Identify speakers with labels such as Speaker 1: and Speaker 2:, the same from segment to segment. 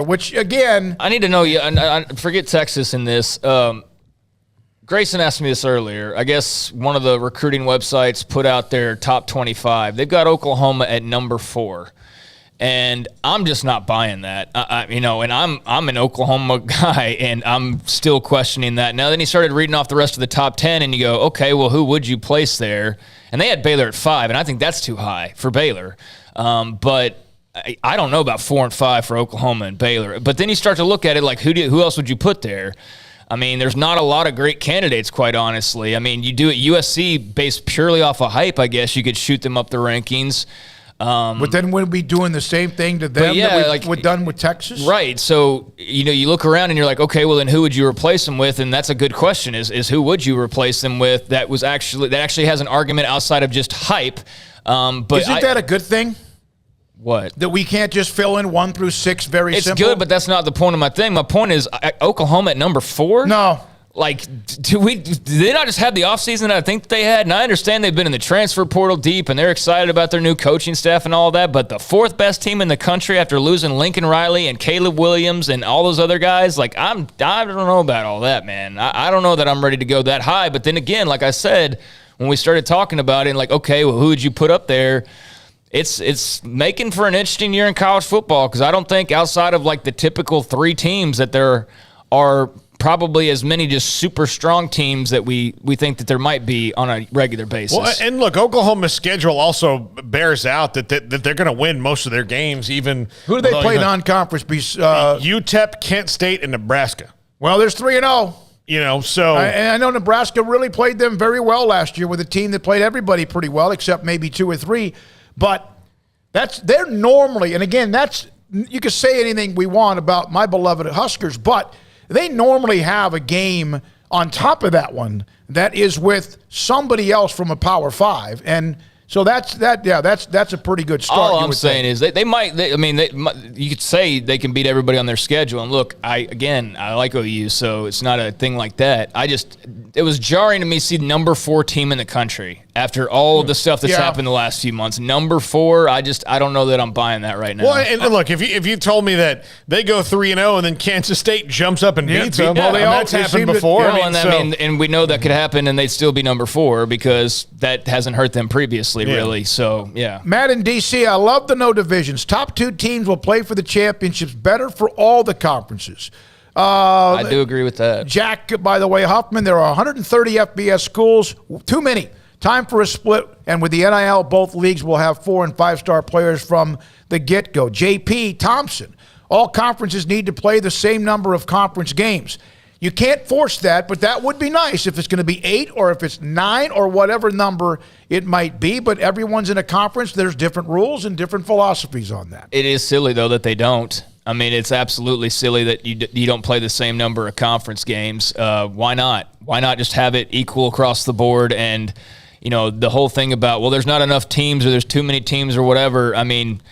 Speaker 1: Which, again...
Speaker 2: I need to know, I forget Texas in this. Grayson asked me this earlier. I guess one of the recruiting websites put out their top 25. They've got Oklahoma at number 4. And I'm just not buying that, and I'm an Oklahoma guy, and I'm still questioning that. Now, then he started reading off the rest of the top 10, and you go, okay, well, who would you place there? And they had Baylor at 5, and I think that's too high for Baylor. But I don't know about 4 and 5 for Oklahoma and Baylor. But then you start to look at it like, who else would you put there? I mean, there's not a lot of great candidates, quite honestly. I mean, you do it USC based purely off of hype, I guess. You could shoot them up the rankings.
Speaker 1: But then we'd be doing the same thing to them that we've done with Texas?
Speaker 2: Right. So, you look around and you're like, okay, well, then who would you replace them with? And that's a good question, is who would you replace them with that actually has an argument outside of just hype. But
Speaker 1: isn't that a good thing?
Speaker 2: What?
Speaker 1: That we can't just fill in 1 through 6 very simple?
Speaker 2: It's good, but that's not the point of my thing. My point is Oklahoma at number 4?
Speaker 1: No.
Speaker 2: Like, do they not just have the offseason that I think they had? And I understand they've been in the transfer portal deep, and they're excited about their new coaching staff and all that, but the 4th best team in the country after losing Lincoln Riley and Caleb Williams and all those other guys, like, I don't know about all that, man. I don't know that I'm ready to go that high. But then again, like I said, when we started talking about it, like, okay, well, who would you put up there? It's making for an interesting year in college football, because I don't think outside of, like, the typical 3 teams that there are probably as many just super strong teams that we think that there might be on a regular basis.
Speaker 3: Well, and look, Oklahoma's schedule also bears out that they're going to win most of their games. Even
Speaker 1: who do they play non-conference?
Speaker 3: UTEP, Kent State, and Nebraska.
Speaker 1: Well, there's 3-0.
Speaker 3: So
Speaker 1: I know Nebraska really played them very well last year with a team that played everybody pretty well, except maybe 2 or 3. But they're normally, and again, you can say anything we want about my beloved Huskers, but they normally have a game on top of that one that is with somebody else from a Power 5, and so that's a pretty good start.
Speaker 2: All I'm saying is they might. You could say they can beat everybody on their schedule. And look, I like OU, so it's not a thing like that. It was jarring to me to see number 4 team in the country after all of the stuff that's happened the last few months. Number 4, I don't know that I'm buying that right now.
Speaker 3: Well, and look, if you told me that they go 3-0 and then Kansas State jumps up and beats them, that's happened before.
Speaker 2: And we know that could happen, and they'd still be number 4 because that hasn't hurt them previously. Really, so yeah.
Speaker 1: Matt in DC, I love the no divisions. Top 2 teams will play for the championships. Better for all the conferences.
Speaker 2: I do agree with that.
Speaker 1: Jack, by the way, Huffman, there are 130 FBS schools. Too many. Time for a split. And with the NIL, both leagues will have 4- and 5-star players from the get-go. JP Thompson, all conferences need to play the same number of conference games. You can't force that, but that would be nice if it's going to be 8 or if it's 9 or whatever number it might be. But everyone's in a conference. There's different rules and different philosophies on that.
Speaker 2: It is silly, though, that they don't. I mean, it's absolutely silly that you don't play the same number of conference games. Why not? Why not just have it equal across the board? And, the whole thing about, well, there's not enough teams or there's too many teams or whatever. I mean,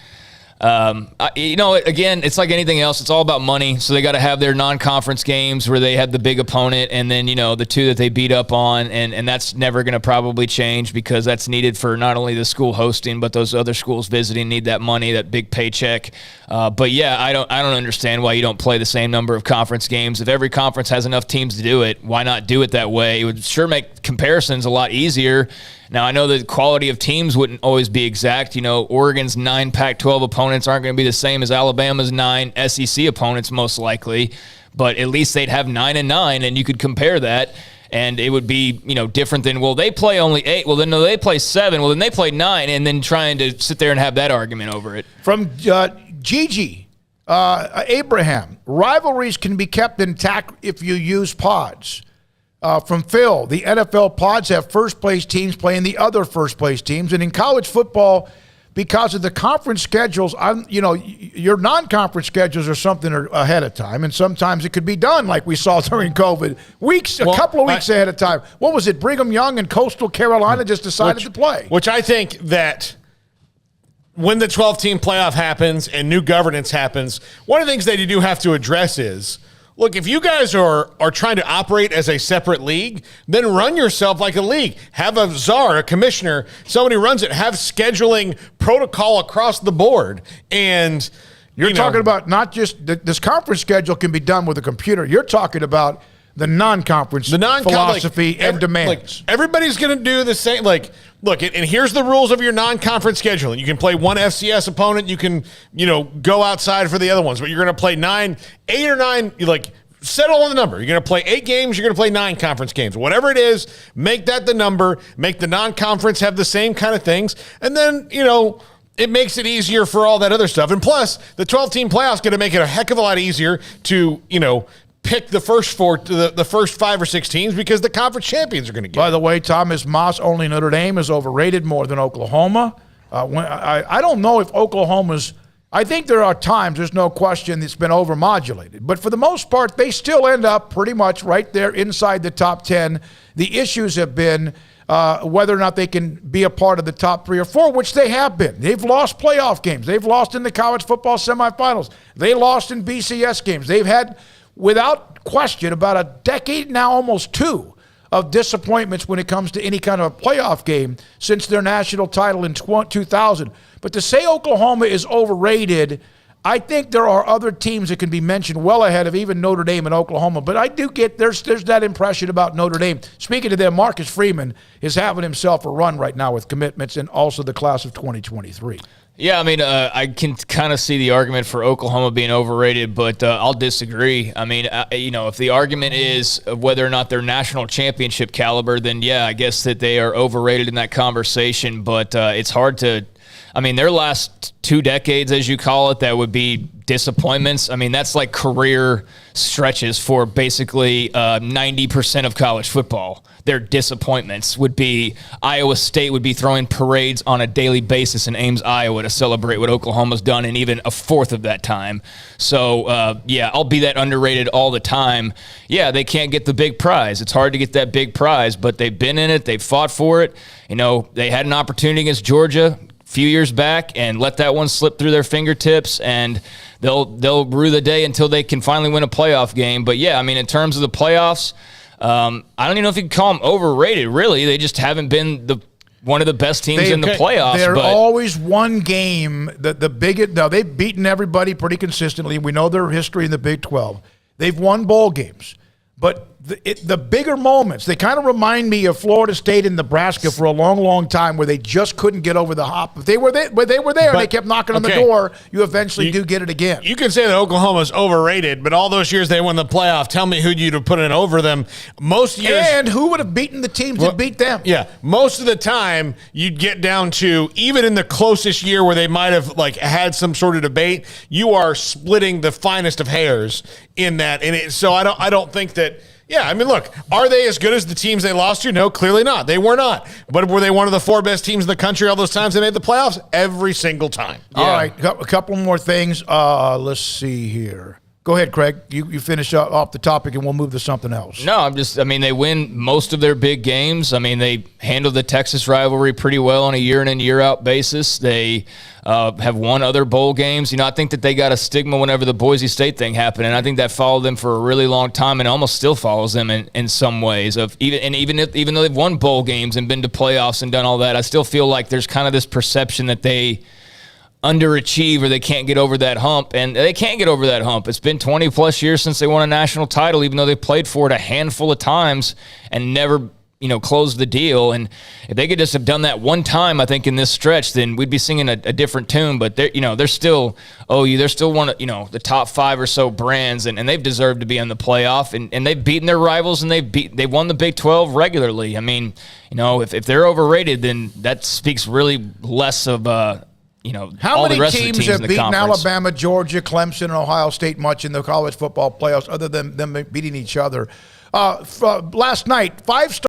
Speaker 2: again, it's like anything else. It's all about money. So they got to have their non-conference games where they have the big opponent and then, the 2 that they beat up on. And that's never going to probably change because that's needed for not only the school hosting, but those other schools visiting need that money, that big paycheck. But yeah, I don't understand why you don't play the same number of conference games. If every conference has enough teams to do it, why not do it that way? It would sure make comparisons a lot easier. Now, I know the quality of teams wouldn't always be exact. Oregon's 9 Pac-12 opponents aren't going to be the same as Alabama's 9 SEC opponents, most likely. But at least they'd have 9 and 9, and you could compare that. And it would be, different than, well, they play only 8. Well, then no, they play 7. Well, then they play 9, and then trying to sit there and have that argument over it.
Speaker 1: From Gigi Abraham, rivalries can be kept intact if you use pods. From Phil, the NFL pods have first-place teams playing the other first-place teams. And in college football, because of the conference schedules, your non-conference schedules are something ahead of time. And sometimes it could be done like we saw during COVID. A couple of weeks ahead of time. What was it? Brigham Young and Coastal Carolina just decided to play.
Speaker 3: Which I think that when the 12-team playoff happens and new governance happens, one of the things that you do have to address is, look, if you guys are trying to operate as a separate league, then run yourself like a league. Have a czar, a commissioner, somebody who runs it. Have scheduling protocol across the board. And
Speaker 1: You're talking about not just this conference schedule can be done with a computer. You're talking about the non-conference philosophy and demands.
Speaker 3: Everybody's going to do the same. Like, look, and here's the rules of your non-conference schedule. You can play one FCS opponent. You can, go outside for the other ones. But you're going to play 8 or 9. Settle on the number. You're going to play 8 games. You're going to play 9 conference games. Whatever it is, make that the number. Make the non-conference have the same kind of things. And then, it makes it easier for all that other stuff. And plus, the 12-team playoffs going to make it a heck of a lot easier to, pick the first 5 or 6 teams because the conference champions are going to get.
Speaker 1: By the way, Thomas Moss, only Notre Dame is overrated more than Oklahoma. I don't know if Oklahoma's – I think there are times, there's no question, it's been overmodulated. But for the most part, they still end up pretty much right there inside the top 10. The issues have been whether or not they can be a part of the top 3 or 4, which they have been. They've lost playoff games. They've lost in the college football semifinals. They lost in BCS games. They've had – without question, about a decade now, almost 2, of disappointments when it comes to any kind of a playoff game since their national title in 2000. But to say Oklahoma is overrated, I think there are other teams that can be mentioned well ahead of even Notre Dame and Oklahoma. But I do get there's that impression about Notre Dame. Speaking of them, Marcus Freeman is having himself a run right now with commitments and also the class of 2023.
Speaker 2: Yeah, I mean, I can kind of see the argument for Oklahoma being overrated, but I'll disagree. I mean, if the argument is whether or not they're national championship caliber, then yeah, I guess that they are overrated in that conversation. But it's hard to, their last 2 decades, as you call it, that would be disappointments. I mean, that's like career stretches for basically 90% of college football. Their disappointments would be Iowa State would be throwing parades on a daily basis in Ames, Iowa to celebrate what Oklahoma's done in even a fourth of that time. So, I'll be that underrated all the time. Yeah, they can't get the big prize. It's hard to get that big prize, but they've been in it. They've fought for it. They had an opportunity against Georgia a few years back and let that one slip through their fingertips, and they'll rue the day until they can finally win a playoff game. But, yeah, in terms of the playoffs, I don't even know if you can call them overrated, really. They just haven't been one of the best teams in the playoffs.
Speaker 1: They're always one game. Now, they've beaten everybody pretty consistently. We know their history in the Big 12. They've won bowl games. But the bigger moments, they kind of remind me of Florida State and Nebraska for a long, long time where they just couldn't get over the hump. If they were there, and they kept knocking on the door, you eventually do get it again.
Speaker 3: You can say that Oklahoma's overrated, but all those years they won the playoff, tell me who you'd have put in over them. Most years.
Speaker 1: And who would have beaten the teams that beat them?
Speaker 3: Yeah. Most of the time, you'd get down to, even in the closest year where they might have had some sort of debate, you are splitting the finest of hairs in that. And so I don't think that. Yeah, look, are they as good as the teams they lost to? No, clearly not. They were not. But were they one of the 4 best teams in the country all those times they made the playoffs? Every single time.
Speaker 1: Yeah. All right, a couple more things. Let's see here. Go ahead, Craig. You finish off the topic, and we'll move to something else.
Speaker 2: No, they win most of their big games. They handled the Texas rivalry pretty well on a year in and year out basis. They have won other bowl games. I think that they got a stigma whenever the Boise State thing happened, and I think that followed them for a really long time and almost still follows them in some ways. Even though they've won bowl games and been to playoffs and done all that, I still feel like there's kind of this perception that they underachieve or they can't get over that hump, and they can't get over that hump. It's been 20 plus years since they won a national title, even though they played for it a handful of times and never closed the deal. And if they could just have done that one time, I think in this stretch, then we'd be singing a different tune. But they're still they're still one of the top 5 or so brands, and they've deserved to be in the playoff, and they've beaten their rivals, and they've won the Big 12 regularly. If they're overrated, then that speaks really less of
Speaker 1: how
Speaker 2: all
Speaker 1: many
Speaker 2: the rest
Speaker 1: teams
Speaker 2: of the
Speaker 1: have
Speaker 2: teams
Speaker 1: beaten Alabama, Georgia, Clemson, and Ohio State much in the college football playoffs other than them beating each other? Last night, 5-star